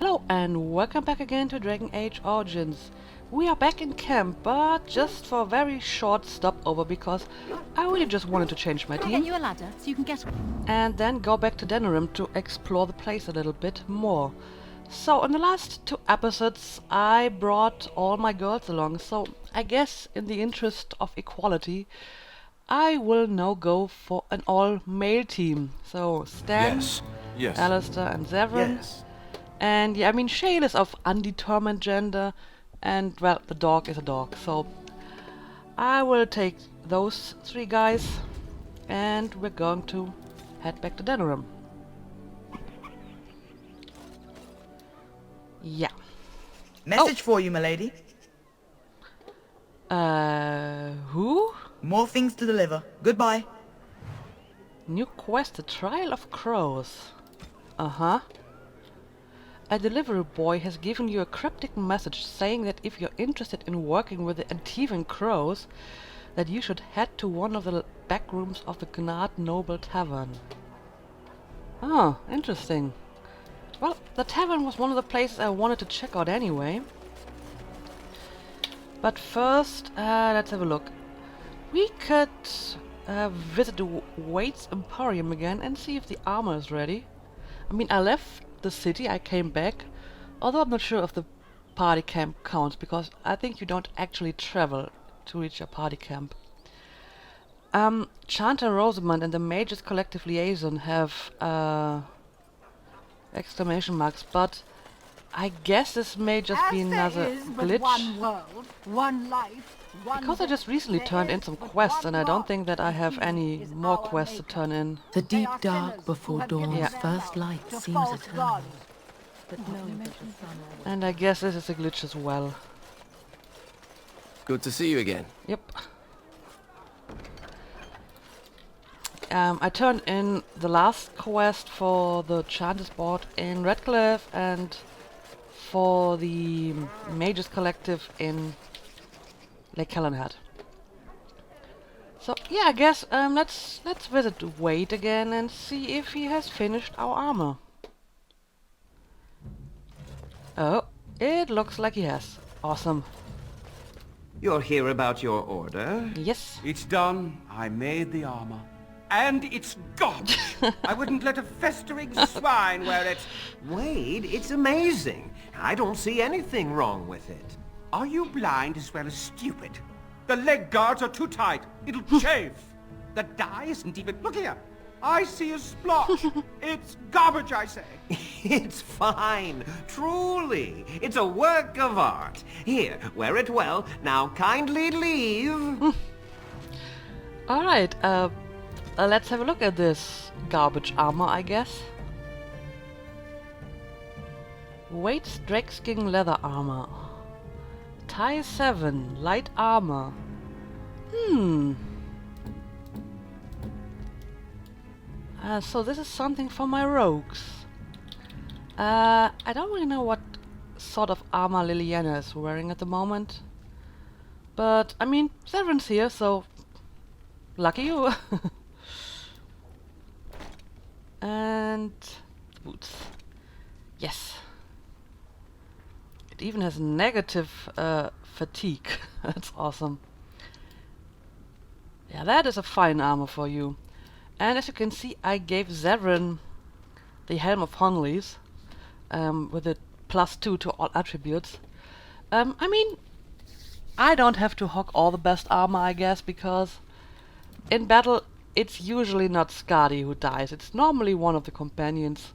Hello and welcome back again to Dragon Age Origins. We are back in camp, but just for a very short stopover because I really just wanted to change my I'll get team you a ladder so you can get... and then go back to Denerim to explore the place a little bit more. So in the last two episodes I brought all my girls along, so I guess in the interest of equality I will now go for an all-male team. So Stan, Yes. Alistair and Tavern. Yes. And yeah, I mean, Shale is of undetermined gender, and well, the dog is a dog, so I will take those three guys, and we're going to head back to Denerim. Yeah. Message for you, milady. Who? More things to deliver. Goodbye. New quest, the Trial of Crows. Uh-huh. A delivery boy has given you a cryptic message saying that if you're interested in working with the Antivan Crows, that you should head to one of the back rooms of the Gnad Noble Tavern. Oh, interesting. Well, the tavern was one of the places I wanted to check out anyway. But first, let's have a look. We could visit the Wade's Emporium again and see if the armor is ready. I mean, I left the city, I came back, although I'm not sure if the party camp counts, because I think you don't actually travel to reach a party camp. Chanter Rosamund and the Mages Collective Liaison have exclamation marks, but I guess this may just be another glitch. One world, one life, one Because I just recently turned in some quests and I don't think that I have any more quests to turn in. The deep dark before dawn's Yeah. first light seems eternal. But no And I guess this is a glitch as well. Good to see you again. Yep. I turned in the last quest for the Chanter's board in Redcliffe and for the Mages Collective in Lake Kellenhead. So yeah, I guess let's visit Wade again and see if he has finished our armor. Oh, it looks like he has. Awesome. You're here about your order? Yes. It's done. I made the armor. And it's garbage. I wouldn't let a festering swine wear it. Wade, it's amazing. I don't see anything wrong with it. Are you blind as well as stupid? The leg guards are too tight. It'll chafe. The dye isn't even... Look here. I see a splotch. It's garbage, I say. It's fine. Truly. It's a work of art. Here, wear it well. Now kindly leave. Alright, let's have a look at this garbage armor, I guess. Wade's Drakeskin leather armor. Tie 7, light armor. So this is something for my rogues. I don't really know what sort of armor Liliana is wearing at the moment. But, I mean, Tavern's here, so... lucky you! And... boots. Yes. It even has negative fatigue. That's awesome. Yeah, that is a fine armor for you. And as you can see, I gave Tavern the Helm of Hongleys with a +2 to all attributes. I mean, I don't have to hog all the best armor, I guess, because in battle it's usually not Skadi who dies. It's normally one of the companions.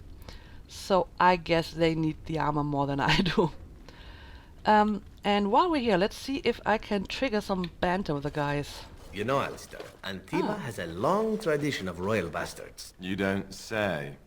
So I guess they need the armor more than I do. And while we're here, let's see if I can trigger some banter with the guys. You know, Alistair, Antiva has a long tradition of royal bastards. You don't say.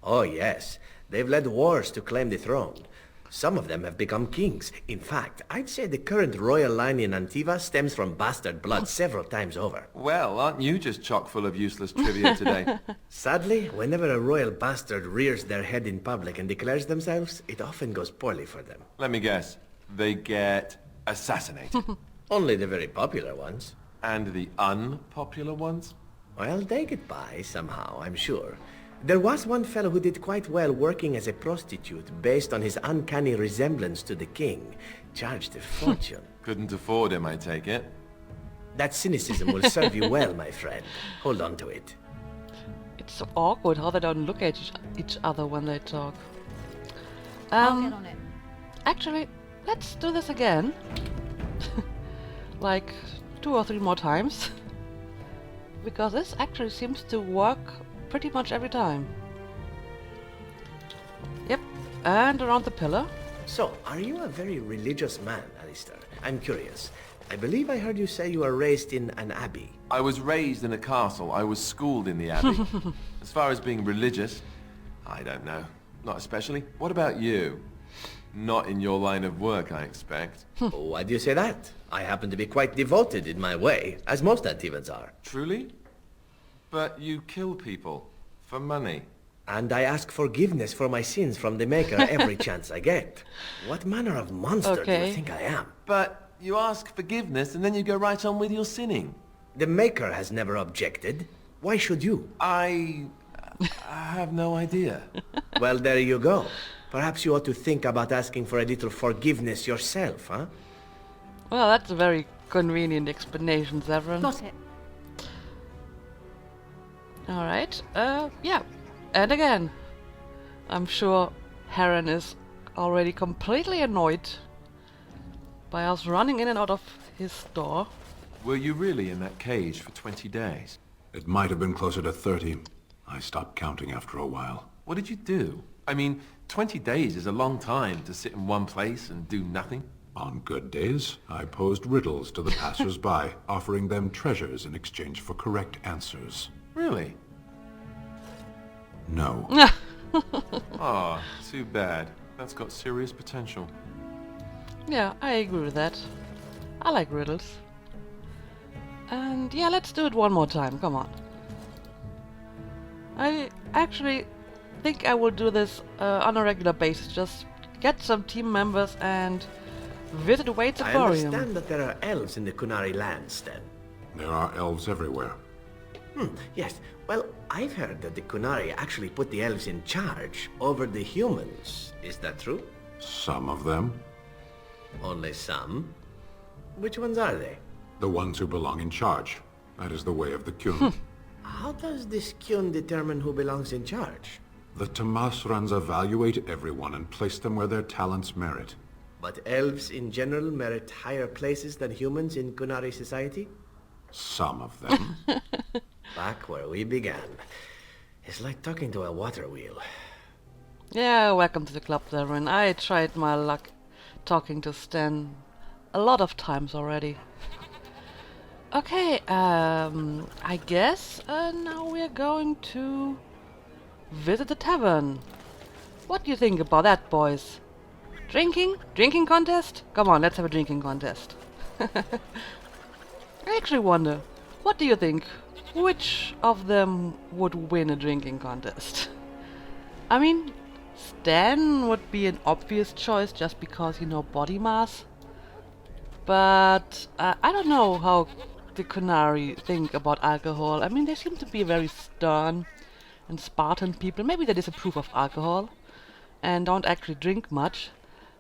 Oh, yes. They've led wars to claim the throne. Some of them have become kings. In fact, I'd say the current royal line in Antiva stems from bastard blood several times over. Well, aren't you just chock full of useless trivia today? Sadly, whenever a royal bastard rears their head in public and declares themselves, it often goes poorly for them. Let me guess. They get assassinated. Only the very popular ones. And the unpopular ones? Well, they get by somehow, I'm sure. There was one fellow who did quite well working as a prostitute based on his uncanny resemblance to the king. Charged a fortune. Couldn't afford him, I take it. That cynicism will serve you well, my friend. Hold on to it. It's so awkward how they don't look at each other when they talk. I'll get on it. Actually, let's do this again. Like 2 or 3 more times. Because this actually seems to work pretty much every time. Yep, and around the pillar. So, are you a very religious man, Alistair? I'm curious. I believe I heard you say you were raised in an abbey. I was raised in a castle. I was schooled in the abbey. As far as being religious, I don't know. Not especially. What about you? Not in your line of work, I expect. Why do you say that? I happen to be quite devoted in my way, as most Antivans are. Truly? But you kill people for money. And I ask forgiveness for my sins from the Maker every chance I get. What manner of monster do you think I am? But you ask forgiveness and then you go right on with your sinning. The Maker has never objected. Why should you? I have no idea. Well, there you go. Perhaps you ought to think about asking for a little forgiveness yourself, huh? Well, that's a very convenient explanation, Tavern. Got it. Alright, yeah. And again, I'm sure Heron is already completely annoyed by us running in and out of his store. Were you really in that cage for 20 days? It might have been closer to 30. I stopped counting after a while. What did you do? I mean, 20 days is a long time to sit in one place and do nothing. On good days, I posed riddles to the passers-by, offering them treasures in exchange for correct answers. Really? No. Ah, too bad. That's got serious potential. Yeah, I agree with that. I like riddles. And yeah, let's do it one more time, come on. I actually think I will do this on a regular basis. Just get some team members and visit Wade's I Aquarium. understand that there are elves in the Qunari lands, then. There are elves everywhere. Yes. Well, I've heard that the Qunari actually put the elves in charge over the humans. Is that true? Some of them. Only some? Which ones are they? The ones who belong in charge. That is the way of the Qun. How does this Qun determine who belongs in charge? The Tamasrans evaluate everyone and place them where their talents merit. But elves in general merit higher places than humans in Qunari society? Some of them. Back where we began. It's like talking to a water wheel. Yeah, welcome to the club, Tavern. I tried my luck talking to Stan a lot of times already. Okay, I guess now we're going to visit the tavern. What do you think about that, boys? Drinking? Drinking contest? Come on, let's have a drinking contest. I actually wonder, what do you think? Which of them would win a drinking contest? I mean, Stan would be an obvious choice just because, you know, body mass. But I don't know how the Qunari think about alcohol. I mean, they seem to be very stern and Spartan people. Maybe they disapprove of alcohol and don't actually drink much.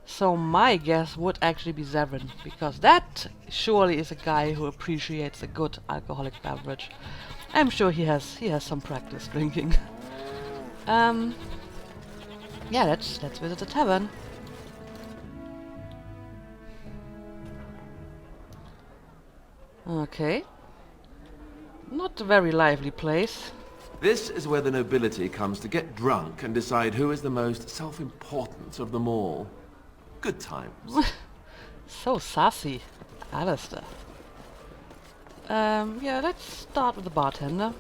So my guess would actually be Tavern, because that surely is a guy who appreciates a good alcoholic beverage. I'm sure he has some practice drinking. Yeah, let's visit the tavern. Okay. Not a very lively place. This is where the nobility comes to get drunk and decide who is the most self-important of them all. Good times. So sassy, Alistair. Yeah, let's start with the bartender.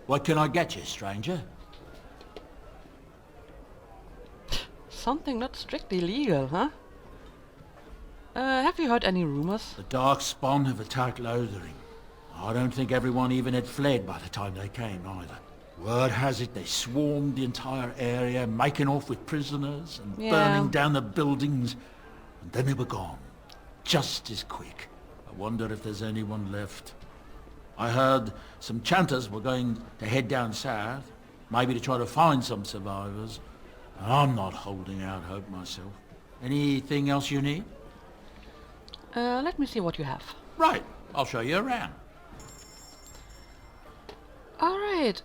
What can I get you, stranger? Something not strictly legal, huh? Have you heard any rumors? The dark spawn have attacked Lothering. I don't think everyone even had fled by the time they came, either. Word has it they swarmed the entire area, making off with prisoners and burning down the buildings, and then they were gone. Just as quick. I wonder if there's anyone left. I heard some chanters were going to head down south. Maybe to try to find some survivors. I'm not holding out hope myself. Anything else you need? Let me see what you have. Right, I'll show you around. Alright,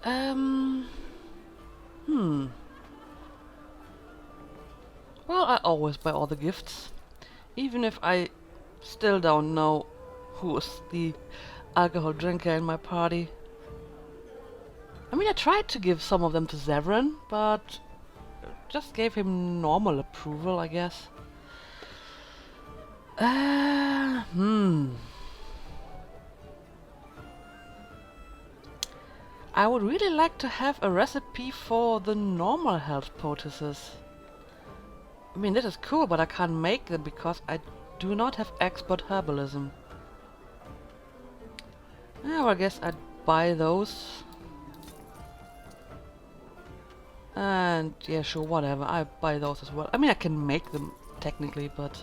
Well, I always buy all the gifts. Even if I still don't know who's the alcohol drinker in my party. I mean, I tried to give some of them to Tavern, but just gave him normal approval, I guess. I would really like to have a recipe for the normal health poultices. I mean, this is cool, but I can't make them because I do not have expert herbalism. Yeah, well, I guess I'd buy those. And yeah, sure, whatever. I buy those as well. I mean, I can make them technically, but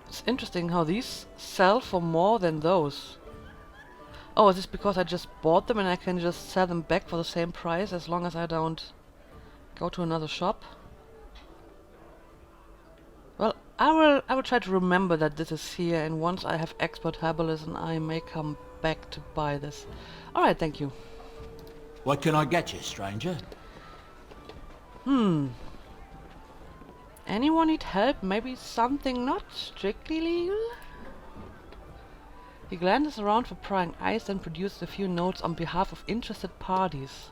it's interesting how these sell for more than those. Oh, is this because I just bought them and I can just sell them back for the same price as long as I don't go to another shop? Well, I will try to remember that this is here, and once I have expert herbalism I may come back to buy this. Alright, thank you. What can I get you, stranger? Anyone need help? Maybe something not strictly legal? He glances around for prying eyes, then produces a few notes on behalf of interested parties.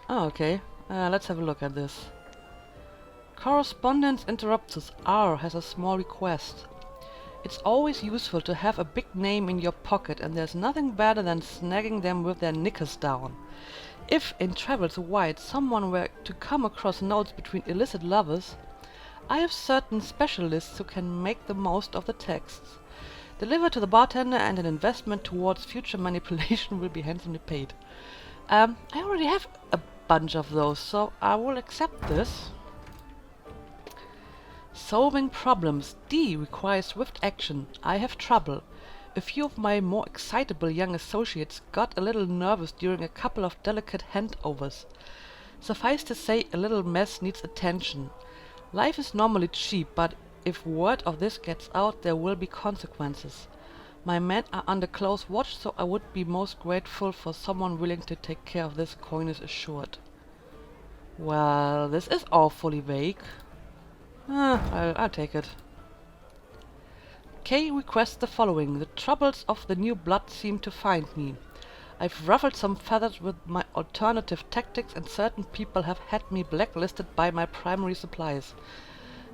Oh, okay. Let's have a look at this. Correspondence interruptus R has a small request. It's always useful to have a big name in your pocket, and there's nothing better than snagging them with their knickers down. If, in travels wide, someone were to come across notes between illicit lovers, I have certain specialists who can make the most of the texts. Deliver to the bartender, and an investment towards future manipulation will be handsomely paid. I already have a bunch of those, so I will accept this. Solving problems. D requires swift action. I have trouble. A few of my more excitable young associates got a little nervous during a couple of delicate handovers. Suffice to say, a little mess needs attention. Life is normally cheap, but if word of this gets out, there will be consequences. My men are under close watch, so I would be most grateful for someone willing to take care of this, coin is assured. Well, this is awfully vague. I'll take it. K requests the following. The troubles of the new blood seem to find me. I've ruffled some feathers with my alternative tactics, and certain people have had me blacklisted by my primary supplies.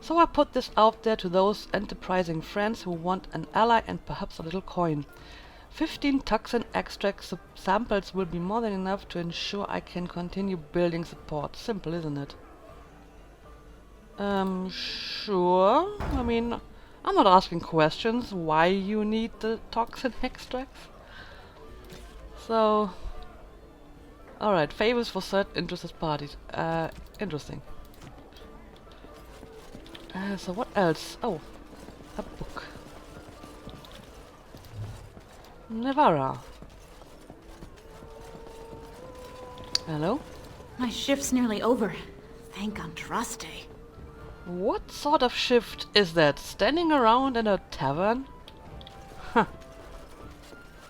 So I put this out there to those enterprising friends who want an ally and perhaps a little coin. 15 toxin extract samples will be more than enough to ensure I can continue building support. Simple, isn't it? Sure. I mean, I'm not asking questions why you need the toxin extracts. So, alright, favors for certain interested parties. Interesting. So what else? Oh, a book. Nevara. Hello? My shift's nearly over. Thank Andraste. What sort of shift is that? Standing around in a tavern? Huh.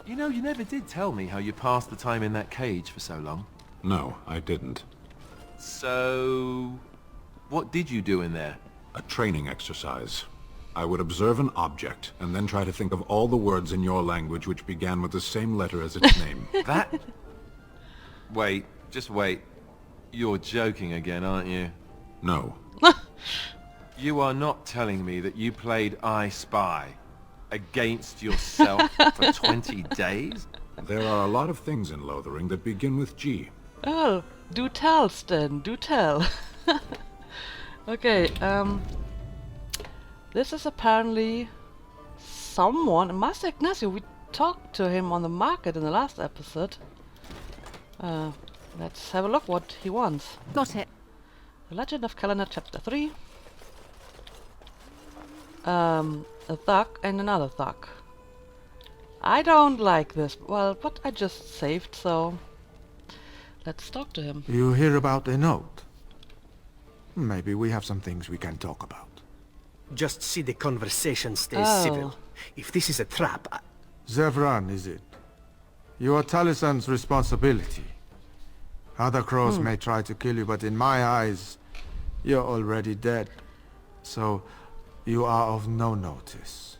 You know, you never did tell me how you passed the time in that cage for so long. No, I didn't. So, what did you do in there? A training exercise. I would observe an object, and then try to think of all the words in your language which began with the same letter as its name. That? Wait, just wait. You're joking again, aren't you? No. You are not telling me that you played I Spy against yourself for 20 days? There are a lot of things in Lothering that begin with G. Oh, do tell, Stan, do tell. Okay, this is apparently someone, Master Ignacio, we talked to him on the market in the last episode. Let's have a look what he wants. Got it. The Legend of Calendar, Chapter 3. a thug and another thug. I don't like this. Well, but I just saved, so let's talk to him. You hear about a note? Maybe we have some things we can talk about. Just see the conversation stays Oh. civil. If this is a trap, Tavern, is it? You are Talisan's responsibility. Other crows may try to kill you, but in my eyes, you're already dead. So, you are of no notice.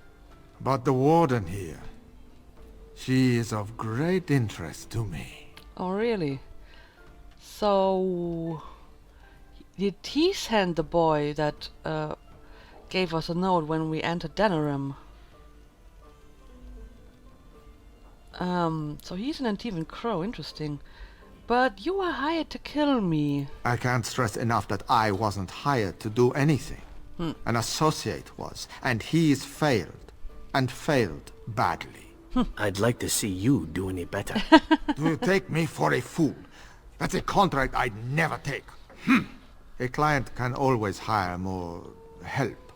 But the warden here, she is of great interest to me. Oh, really? So, did he send the boy that gave us a note when we entered Denerim? So he's an Antivan Crow, interesting. But you were hired to kill me. I can't stress enough that I wasn't hired to do anything. An associate was, and he's failed. And failed badly. I'd like to see you do any better. Do you take me for a fool? That's a contract I'd never take. A client can always hire more help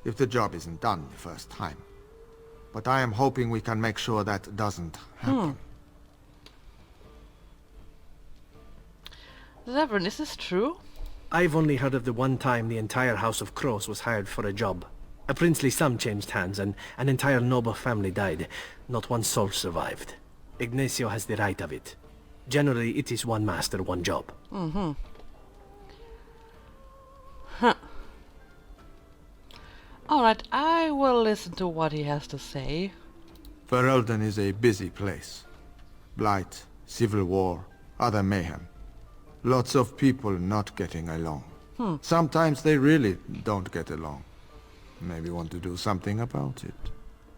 if the job isn't done the first time. But I am hoping we can make sure that doesn't happen. Tavern, is this true? I've only heard of the one time the entire House of Crows was hired for a job. A princely sum changed hands and an entire noble family died. Not one soul survived. Ignacio has the right of it. Generally, it is one master, one job. Alright, I will listen to what he has to say. Ferelden is a busy place. Blight, civil war, other mayhem. Lots of people not getting along. Sometimes they really don't get along. Maybe want to do something about it.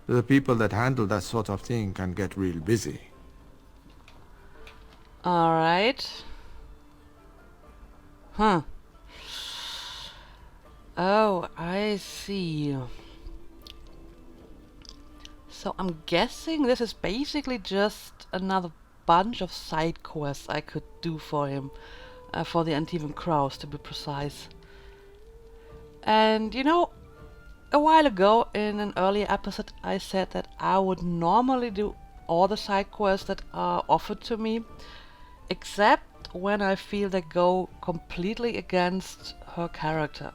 The people that handle that sort of thing can get real busy. Alright. Oh, I see. So I'm guessing this is basically just another bunch of side quests I could do for him. For the Antivan Crows, to be precise. And, you know, a while ago in an earlier episode I said that I would normally do all the side quests that are offered to me, except when I feel they go completely against her character.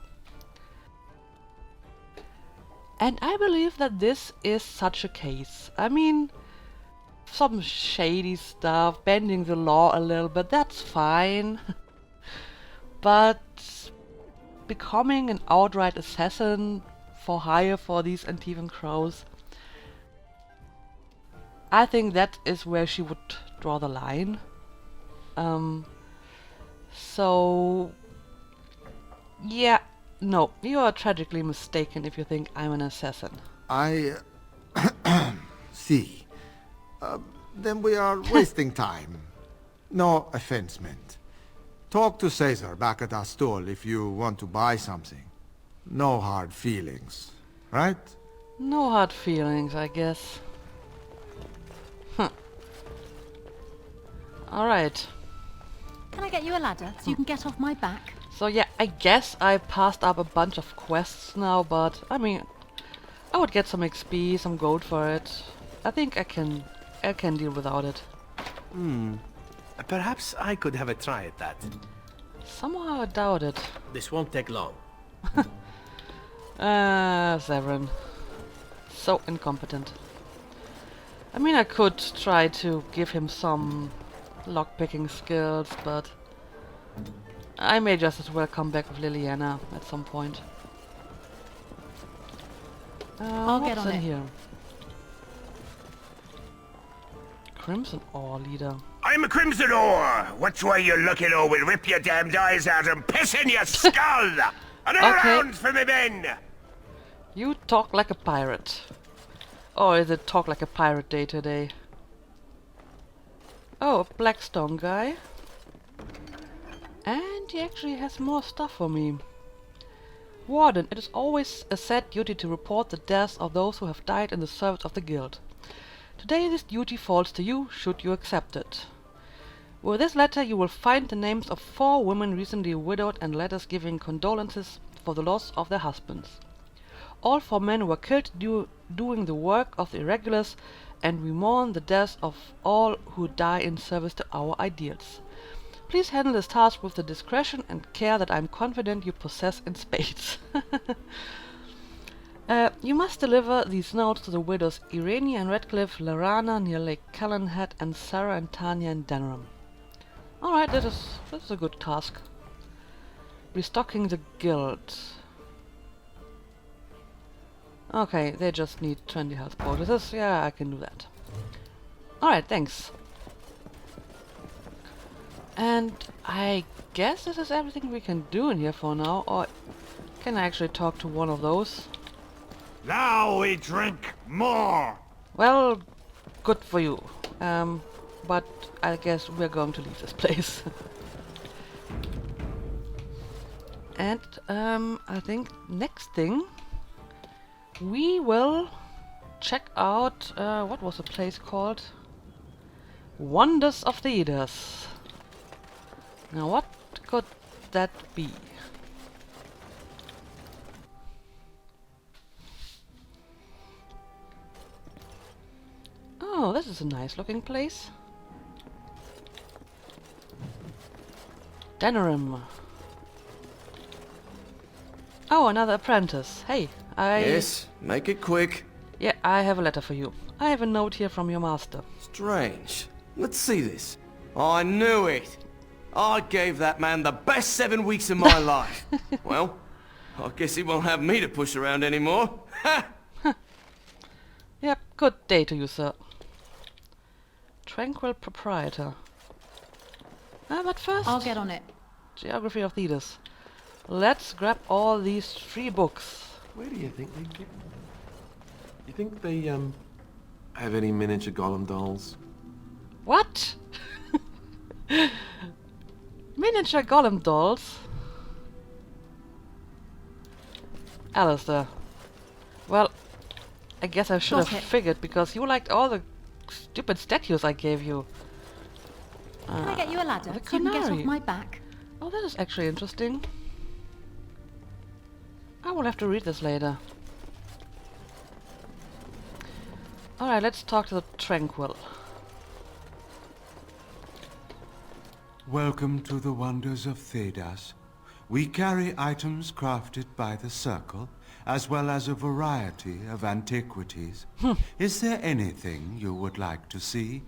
And I believe that this is such a case. I mean, some shady stuff, bending the law a little bit, that's fine. But becoming an outright assassin for hire for these Antivan Crows, I think that is where she would draw the line. So yeah, no, you are tragically mistaken if you think I'm an assassin. I see. Then we are wasting time. No offense meant. Talk to Caesar back at our stall if you want to buy something. No hard feelings, right? No hard feelings, I guess. Alright. Can I get you a ladder so you can get off my back? So yeah, I guess I passed up a bunch of quests now, but I mean, I would get some XP, some gold for it. I think I can deal without it. Perhaps I could have a try at that. Somehow I doubt it. This won't take long. Tavern. So incompetent. I mean, I could try to give him some lockpicking skills, but I may just as well come back with Liliana at some point. I'll get what's on in it. here? Crimson Ore Leader. I'm a Crimson Ore. Which way you looking, or we'll rip your damned eyes out and piss in your skull. Another Okay. round for me men. You talk like a pirate. Or is it talk like a pirate day today? Oh, a Blackstone guy. And he actually has more stuff for me. Warden, it is always a sad duty to report the deaths of those who have died in the service of the guild. Today this duty falls to you, should you accept it. With this letter you will find the names of 4 women recently widowed and letters giving condolences for the loss of their husbands. all 4 men were killed doing the work of the irregulars, and we mourn the deaths of all who die in service to our ideals. Please handle this task with the discretion and care that I am confident you possess in spades. You must deliver these notes to the widows Irenia and Redcliffe, Larana near Lake Callanhead, and Sarah and Tanya in Denham. Alright, this is a good task. Restocking the guild. Okay, they just need 20 health poultices. Yeah, I can do that. Alright, thanks. And I guess this is everything we can do in here for now, or can I actually talk to one of those? Now we drink more! Well, good for you. But I guess we're going to leave this place. And I think next thing we will check out what was the place called? Wonders of Thedas. Now what could that be? Oh, this is a nice looking place. Denham. Oh, another apprentice. Hey, Yes, make it quick. Yeah, I have a letter for you. I have a note here from your master. Strange. Let's see this. I knew it. I gave that man the best 7 weeks of my life. Well, I guess he won't have me to push around anymore. Yep, good day to you, sir. Tranquil proprietor. But first... I'll get on it. Geography of Thedas. Let's grab all these 3 books. Where do you think they get... You think they, have any miniature golem dolls? What? Miniature golem dolls? Alistair. Well, I guess I should have figured, because you liked all the stupid statues I gave you. Can I get you a ladder the so you can get qunari. off my back? Oh, that is actually interesting. I will have to read this later. Alright, let's talk to the Tranquil. Welcome to the Wonders of Thedas. We carry items crafted by the Circle, as well as a variety of antiquities. Is there anything you would like to see?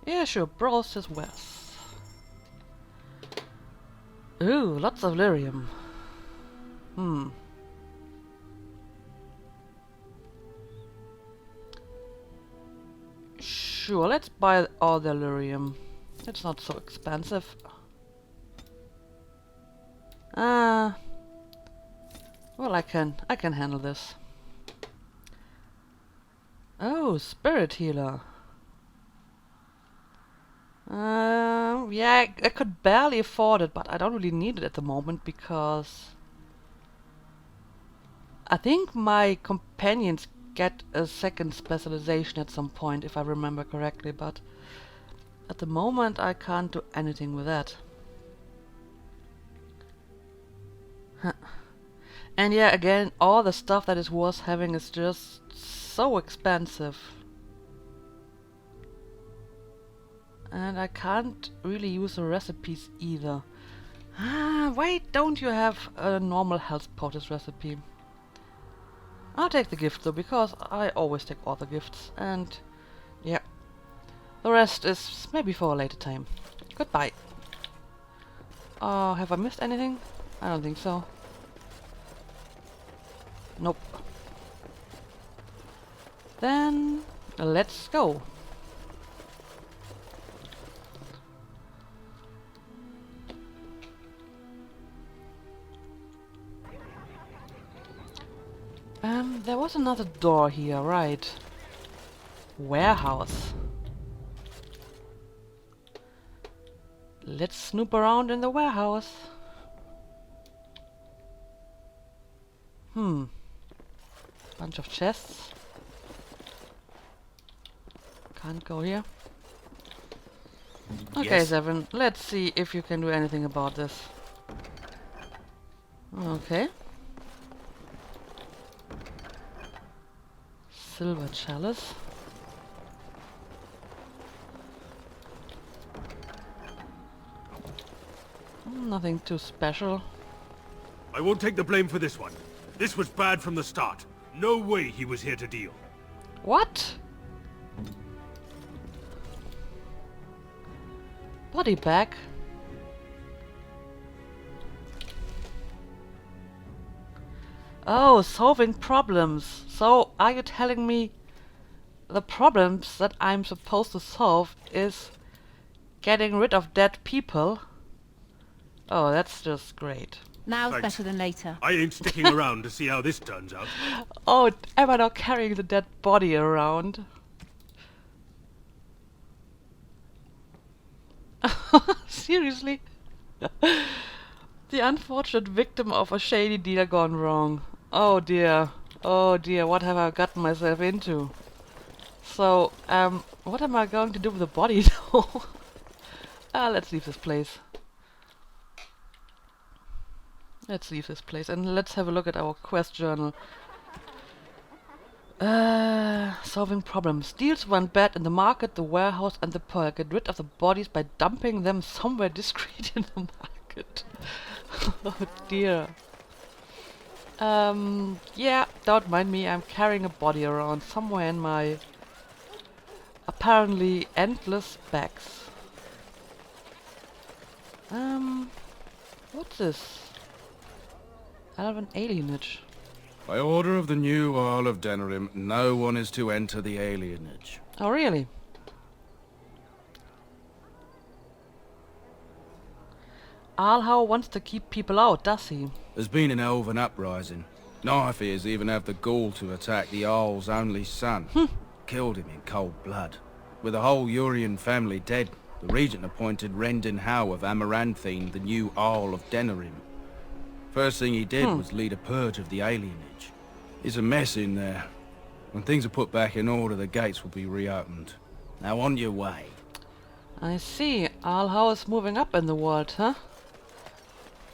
Yeah, sure. Browse his wares. Ooh, lots of lyrium. Sure, let's buy all the lyrium. It's not so expensive. Well, I can handle this. Oh, spirit healer. Yeah, I could barely afford it, but I don't really need it at the moment because I think my companions get a second specialization at some point, if I remember correctly, but at the moment I can't do anything with that. And yeah, again, all the stuff that is worth having is just so expensive. And I can't really use the recipes either. Why don't you have a normal health poultice recipe? I'll take the gift though, because I always take all the gifts. And yeah, the rest is maybe for a later time. Goodbye. Have I missed anything? I don't think so. Nope. Then let's go. There was another door here, right? Warehouse. Let's snoop around in the warehouse. Bunch of chests. Can't go here. Okay, Yes. Tavern, let's see if you can do anything about this. Okay. Silver chalice. Nothing too special. I won't take the blame for this one. This was bad from the start. No way he was here to deal. What? Body bag? Oh, solving problems. So, are you telling me the problems that I'm supposed to solve is getting rid of dead people? Oh, that's just great. Now's Thanks. better than later. I ain't sticking around to see how this turns out. Oh, am I not carrying the dead body around? Seriously? The unfortunate victim of a shady deal gone wrong. Oh dear. Oh dear, what have I gotten myself into? So, what am I going to do with the body though? Let's leave this place. Let's leave this place and let's have a look at our quest journal. Solving problems. Deals went bad in the market, the warehouse and the pearl. Get rid of the bodies by dumping them somewhere discreet in the market. Oh dear. Yeah, don't mind me, I'm carrying a body around somewhere in my apparently endless bags. What's this? Elven alienage. By order of the new Earl of Denerim, no one is to enter the alienage. Oh, really? Alhau wants to keep people out, does he? There's been an elven uprising. Knife-ears even have the gall to attack the Earl's only son. Killed him in cold blood. With the whole Urian family dead, the regent appointed Rendon Howe of Amaranthine the new Earl of Denerim. First thing he did was lead a purge of the alienage. It's a mess in there. When things are put back in order, the gates will be reopened. Now on your way. I see. Alhau is moving up in the world, huh?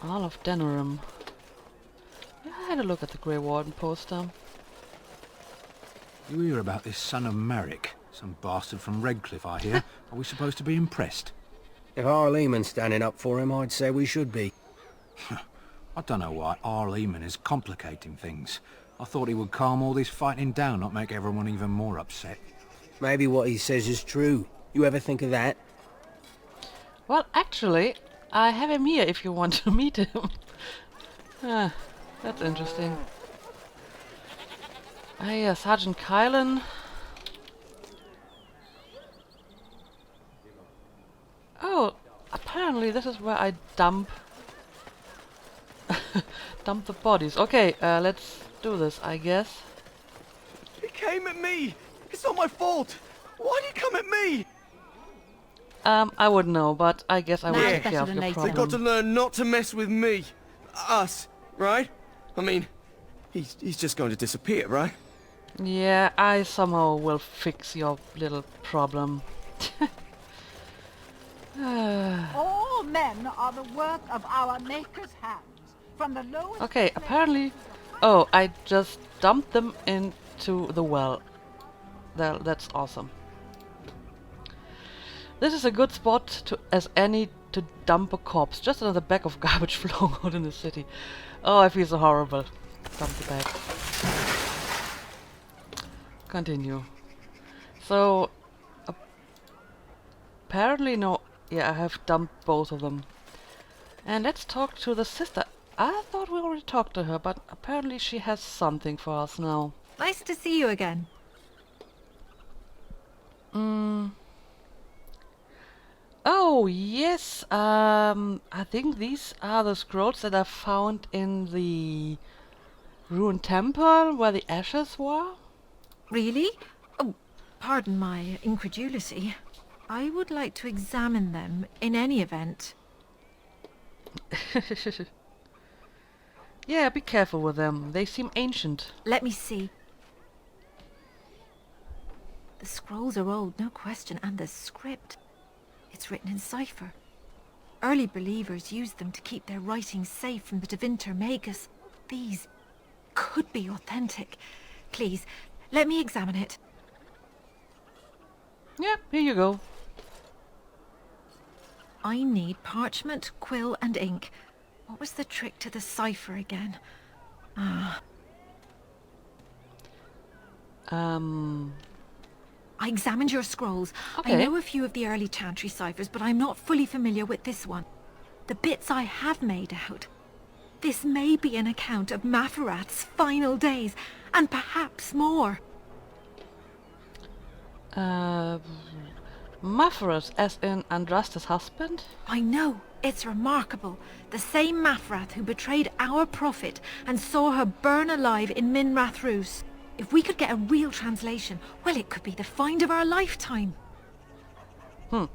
Earl of Denerim. Yeah, I had a look at the Grey Warden poster. You hear about this son of Marek? Some bastard from Redcliffe, I hear. Are we supposed to be impressed? If Arleman's standing up for him, I'd say we should be. I don't know why Arleman is complicating things. I thought he would calm all this fighting down, not make everyone even more upset. Maybe what he says is true. You ever think of that? Well, actually, I have him here if you want to meet him. That's interesting. Yeah, Sergeant Kylan. Oh, apparently this is where I dump the bodies. Okay, let's do this, I guess. He came at me! It's not my fault! Why did he come at me? I wouldn't know, but I guess I will take care of your They've problem. got to learn not to mess with me. Us, right? I mean, he's just going to disappear, right? Yeah, I somehow will fix your little problem. All men are the work of our Maker's hands. From the lowest... Okay, apparently... Oh, I just dumped them into the well. That's awesome. This is a good spot as any to dump a corpse. Just another bag of garbage flowing out in the city. Oh, I feel so horrible. Dump the bag. Continue. So... apparently no... Yeah, I have dumped both of them. And let's talk to the sister. I thought we already talked to her, but apparently she has something for us now. Nice to see you again. Oh, yes. I think these are the scrolls that I found in the ruined temple where the ashes were. Really? Oh, pardon my incredulity. I would like to examine them in any event. Yeah, be careful with them. They seem ancient. Let me see. The scrolls are old, no question, and the script. It's written in cipher. Early believers used them to keep their writings safe from the Devinter Magus. These could be authentic. Please, Let me examine it. Yeah, here you go. I need parchment, quill, and ink. What was the trick to the cipher again? Ah. I examined your scrolls. Okay. I know a few of the early Chantry ciphers, but I'm not fully familiar with this one. The bits I have made out. This may be an account of Maferath's final days, and perhaps more. Maferath, as in Andrastes' husband? I know. It's remarkable. The same Maferath who betrayed our prophet and saw her burn alive in Minrath Rus. If we could get a real translation, well, it could be the find of our lifetime. Could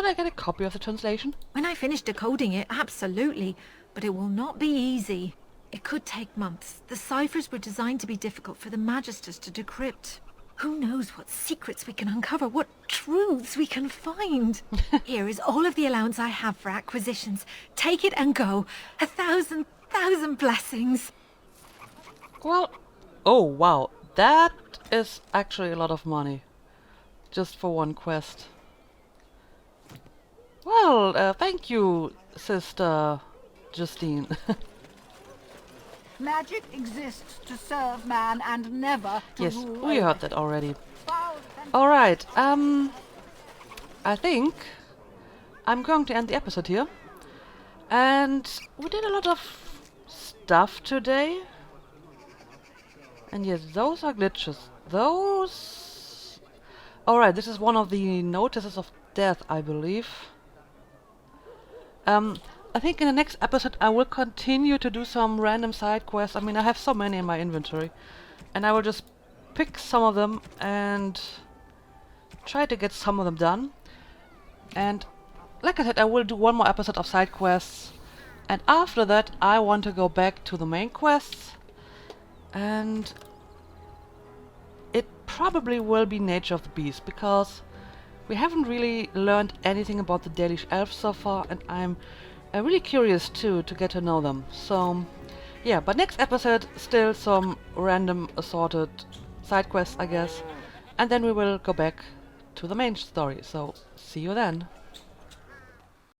I get a copy of the translation? When I finish decoding it, absolutely. But it will not be easy. It could take months. The ciphers were designed to be difficult for the Magisters to decrypt. Who knows what secrets we can uncover, what truths we can find. Here is all of the allowance I have for acquisitions. Take it and go. 1,000 blessings. Well, oh wow, that is actually a lot of money. Just for one quest. Well, thank you, Sister Justine. Magic exists to serve man and never to Yes, rule we over heard that already. Alright, I think I'm going to end the episode here. And we did a lot of stuff today. And yes, those are glitches. Those... Alright, this is one of the notices of death, I believe. I think in the next episode I will continue to do some random side quests. I mean, I have so many in my inventory. And I will just pick some of them and try to get some of them done. And like I said, I will do one more episode of side quests. And after that I want to go back to the main quests. And it probably will be Nature of the Beast, because we haven't really learned anything about the Dalish elves so far, and I'm really curious too to get to know them. So yeah, but next episode still some random assorted side quests, I guess, and then we will go back to the main story. So see you then.